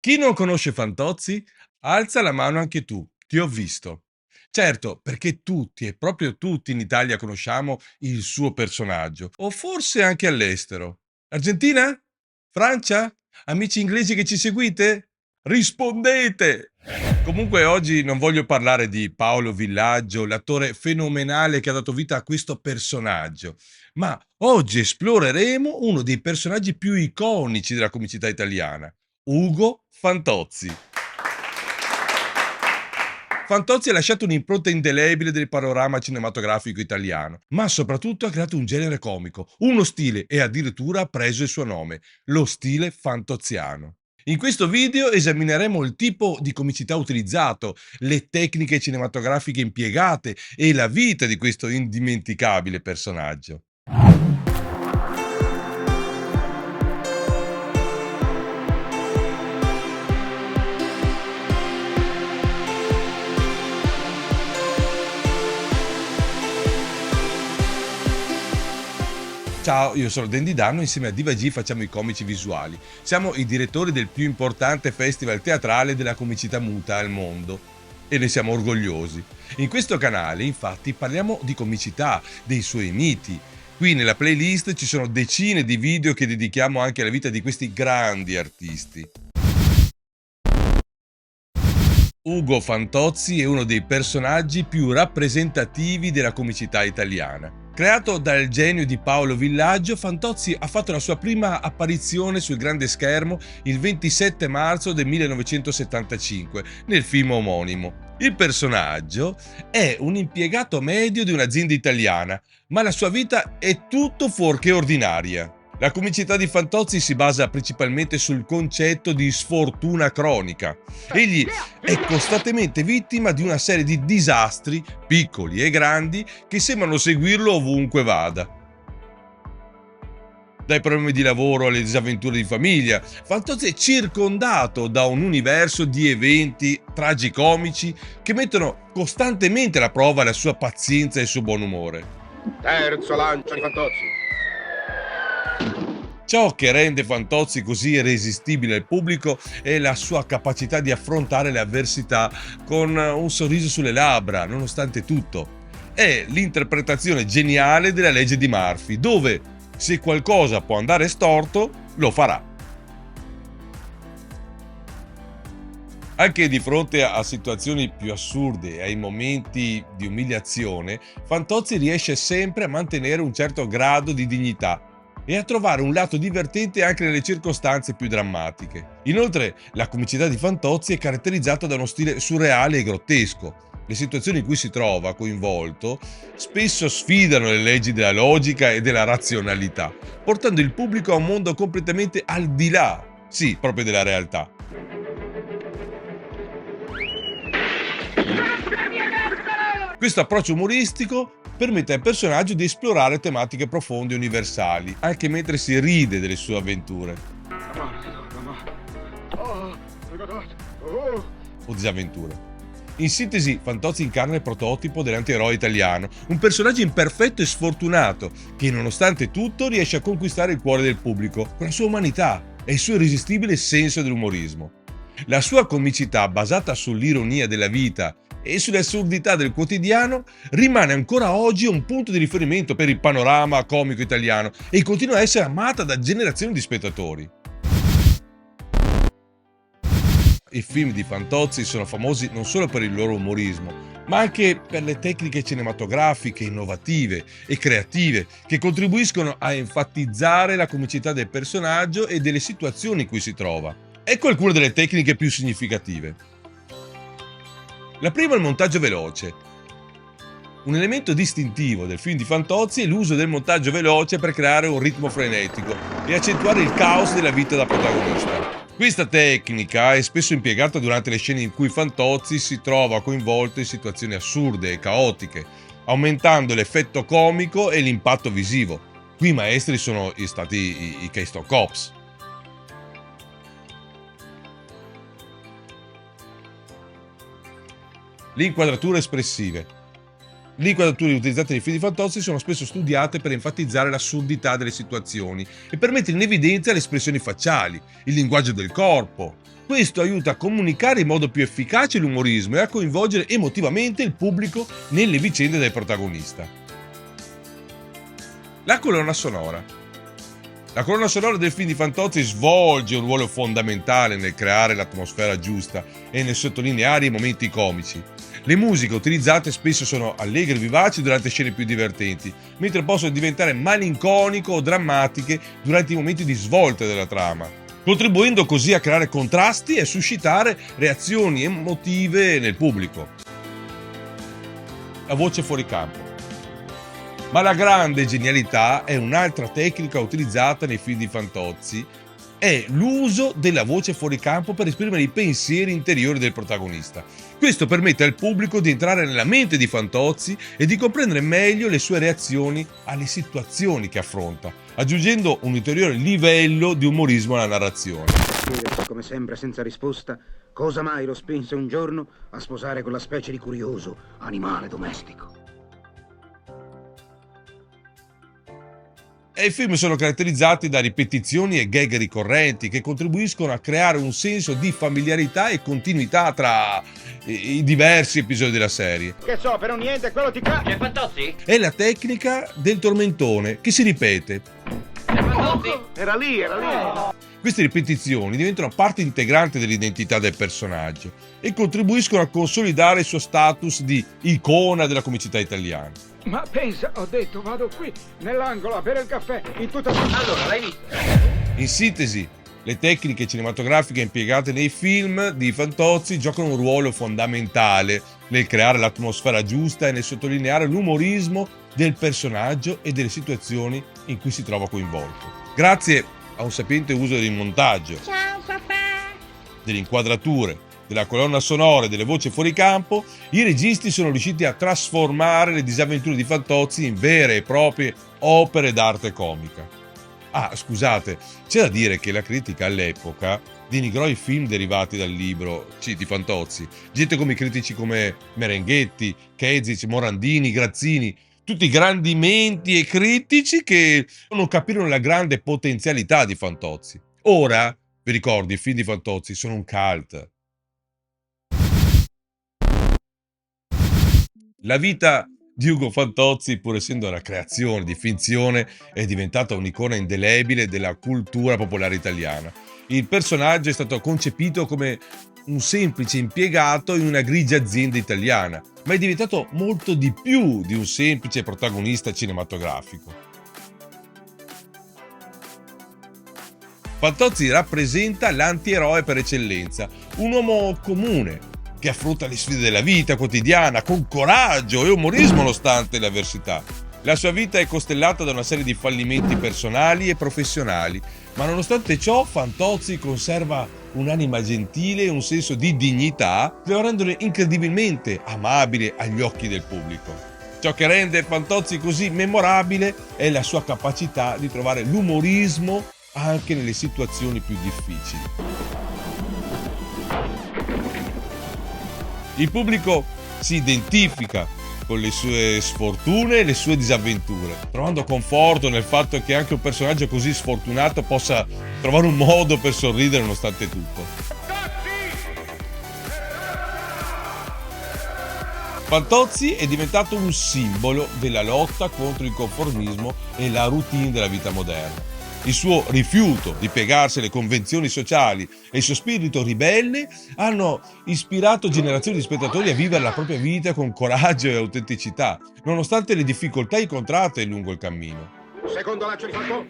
Chi non conosce Fantozzi? Alza la mano anche tu, ti ho visto. Certo, perché tutti e proprio tutti in Italia conosciamo il suo personaggio, o forse anche all'estero. Argentina? Francia? Amici inglesi che ci seguite? Rispondete! Comunque oggi non voglio parlare di Paolo Villaggio, l'attore fenomenale che ha dato vita a questo personaggio, ma oggi esploreremo uno dei personaggi più iconici della comicità italiana, Ugo Fantozzi. Fantozzi ha lasciato un'impronta indelebile del panorama cinematografico italiano, ma soprattutto ha creato un genere comico, uno stile e addirittura ha preso il suo nome, lo stile fantozziano. In questo video esamineremo il tipo di comicità utilizzato, le tecniche cinematografiche impiegate e la vita di questo indimenticabile personaggio. Ciao, io sono Dandy Danno e insieme a Diva G facciamo i comici visuali. Siamo i direttori del più importante festival teatrale della comicità muta al mondo e ne siamo orgogliosi. In questo canale, infatti, parliamo di comicità, dei suoi miti. Qui nella playlist ci sono decine di video che dedichiamo anche alla vita di questi grandi artisti. Ugo Fantozzi è uno dei personaggi più rappresentativi della comicità italiana. Creato dal genio di Paolo Villaggio, Fantozzi ha fatto la sua prima apparizione sul grande schermo il 27 marzo del 1975 nel film omonimo. Il personaggio è un impiegato medio di un'azienda italiana, ma la sua vita è tutto fuorché ordinaria. La comicità di Fantozzi si basa principalmente sul concetto di sfortuna cronica. Egli è costantemente vittima di una serie di disastri, piccoli e grandi, che sembrano seguirlo ovunque vada. Dai problemi di lavoro alle disavventure di famiglia, Fantozzi è circondato da un universo di eventi tragicomici che mettono costantemente alla prova la sua pazienza e il suo buon umore. Terzo lancio di Fantozzi. Ciò che rende Fantozzi così irresistibile al pubblico è la sua capacità di affrontare le avversità con un sorriso sulle labbra, nonostante tutto. È l'interpretazione geniale della legge di Murphy, dove se qualcosa può andare storto, lo farà. Anche di fronte a situazioni più assurde e ai momenti di umiliazione, Fantozzi riesce sempre a mantenere un certo grado di dignità e a trovare un lato divertente anche nelle circostanze più drammatiche. Inoltre, la comicità di Fantozzi è caratterizzata da uno stile surreale e grottesco. Le situazioni in cui si trova coinvolto spesso sfidano le leggi della logica e della razionalità, portando il pubblico a un mondo completamente al di là, sì, proprio della realtà. Questo approccio umoristico permette al personaggio di esplorare tematiche profonde e universali, anche mentre si ride delle sue avventure o disavventure. In sintesi, Fantozzi incarna il prototipo dell'antieroe italiano, un personaggio imperfetto e sfortunato che, nonostante tutto, riesce a conquistare il cuore del pubblico con la sua umanità e il suo irresistibile senso dell'umorismo. La sua comicità, basata sull'ironia della vita e sulle assurdità del quotidiano, rimane ancora oggi un punto di riferimento per il panorama comico italiano e continua a essere amata da generazioni di spettatori. I film di Fantozzi sono famosi non solo per il loro umorismo, ma anche per le tecniche cinematografiche innovative e creative che contribuiscono a enfatizzare la comicità del personaggio e delle situazioni in cui si trova. Ecco alcune delle tecniche più significative. La prima è il montaggio veloce. Un elemento distintivo del film di Fantozzi è l'uso del montaggio veloce per creare un ritmo frenetico e accentuare il caos della vita da protagonista. Questa tecnica è spesso impiegata durante le scene in cui Fantozzi si trova coinvolto in situazioni assurde e caotiche, aumentando l'effetto comico e l'impatto visivo. Qui i maestri sono stati i Keystone Cops. Le inquadrature espressive. Le inquadrature utilizzate nei film di Fantozzi sono spesso studiate per enfatizzare l'assurdità delle situazioni e per mettere in evidenza le espressioni facciali, il linguaggio del corpo Questo aiuta a comunicare in modo più efficace l'umorismo e a coinvolgere emotivamente il pubblico nelle vicende del protagonista. La colonna sonora. La colonna sonora del film di Fantozzi svolge un ruolo fondamentale nel creare l'atmosfera giusta e nel sottolineare i momenti comici. Le musiche utilizzate spesso sono allegre e vivaci durante scene più divertenti, mentre possono diventare malinconiche o drammatiche durante i momenti di svolta della trama, contribuendo così a creare contrasti e suscitare reazioni emotive nel pubblico. La voce fuori campo. Ma la grande genialità è un'altra tecnica utilizzata nei film di Fantozzi, è l'uso della voce fuori campo per esprimere i pensieri interiori del protagonista. Questo permette al pubblico di entrare nella mente di Fantozzi e di comprendere meglio le sue reazioni alle situazioni che affronta, aggiungendo un ulteriore livello di umorismo alla narrazione. Chiedersi come sempre senza risposta cosa mai lo spinse un giorno a sposare quella specie di curioso animale domestico. E i film sono caratterizzati da ripetizioni e gag ricorrenti che contribuiscono a creare un senso di familiarità e continuità tra i diversi episodi della serie. Che so, però niente, quello ti C'è Fantozzi? È la tecnica del tormentone che si ripete. C'è Fantozzi? Era lì. Queste ripetizioni diventano parte integrante dell'identità del personaggio e contribuiscono a consolidare il suo status di icona della comicità italiana. Ma pensa, ho detto, vado qui, nell'angolo, a bere il caffè, in tutta... Allora, l'hai visto? In sintesi, le tecniche cinematografiche impiegate nei film di Fantozzi giocano un ruolo fondamentale nel creare l'atmosfera giusta e nel sottolineare l'umorismo del personaggio e delle situazioni in cui si trova coinvolto. Grazie a un sapiente uso del montaggio, delle inquadrature, della colonna sonora e delle voci fuori campo, i registi sono riusciti a trasformare le disavventure di Fantozzi in vere e proprie opere d'arte comica. Ah, scusate, c'è da dire che la critica all'epoca denigrò i film derivati dal libro di Fantozzi. Gente come critici come Merenghetti, Kezic, Morandini, Grazzini, tutti grandi menti e critici che non capirono la grande potenzialità di Fantozzi. Ora, vi ricordo, i film di Fantozzi sono un cult. La vita di Ugo Fantozzi, pur essendo una creazione di finzione, è diventata un'icona indelebile della cultura popolare italiana. Il personaggio è stato concepito come un semplice impiegato in una grigia azienda italiana, ma è diventato molto di più di un semplice protagonista cinematografico. Fantozzi rappresenta l'antieroe per eccellenza, un uomo comune che affronta le sfide della vita quotidiana con coraggio e umorismo nonostante le avversità. La sua vita è costellata da una serie di fallimenti personali e professionali, ma nonostante ciò Fantozzi conserva un'anima gentile e un senso di dignità che lo rendono incredibilmente amabile agli occhi del pubblico. Ciò che rende Fantozzi così memorabile è la sua capacità di trovare l'umorismo anche nelle situazioni più difficili. Il pubblico si identifica con le sue sfortune e le sue disavventure, trovando conforto nel fatto che anche un personaggio così sfortunato possa trovare un modo per sorridere nonostante tutto. Fantozzi è diventato un simbolo della lotta contro il conformismo e la routine della vita moderna. Il suo rifiuto di piegarsi alle convenzioni sociali e il suo spirito ribelle hanno ispirato generazioni di spettatori a vivere la propria vita con coraggio e autenticità, nonostante le difficoltà incontrate lungo il cammino. Secondo lancio di Falcò.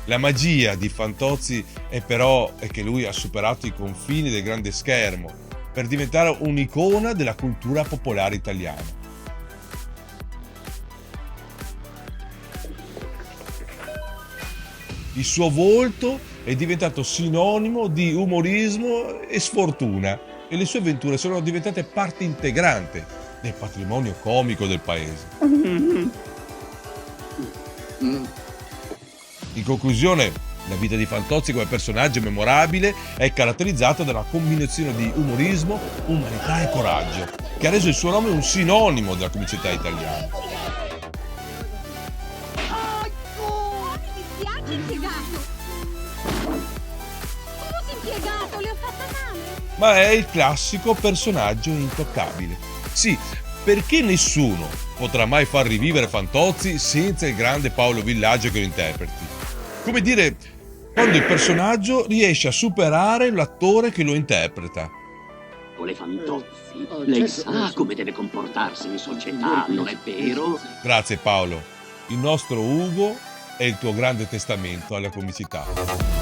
La magia di Fantozzi è che lui ha superato i confini del grande schermo per diventare un'icona della cultura popolare italiana. Il suo volto è diventato sinonimo di umorismo e sfortuna e le sue avventure sono diventate parte integrante del patrimonio comico del paese. In conclusione, la vita di Fantozzi come personaggio memorabile è caratterizzata da una combinazione di umorismo, umanità e coraggio, che ha reso il suo nome un sinonimo della comicità italiana. piegato, le ho fatto male. Ma è il classico personaggio intoccabile. Sì, perché nessuno potrà mai far rivivere Fantozzi senza il grande Paolo Villaggio che lo interpreti. Come dire, quando il personaggio riesce a superare l'attore che lo interpreta. Le Fantozzi, lei sa come deve comportarsi in società, non è vero? Grazie Paolo. Il nostro Ugo è il tuo grande testamento alla comicità.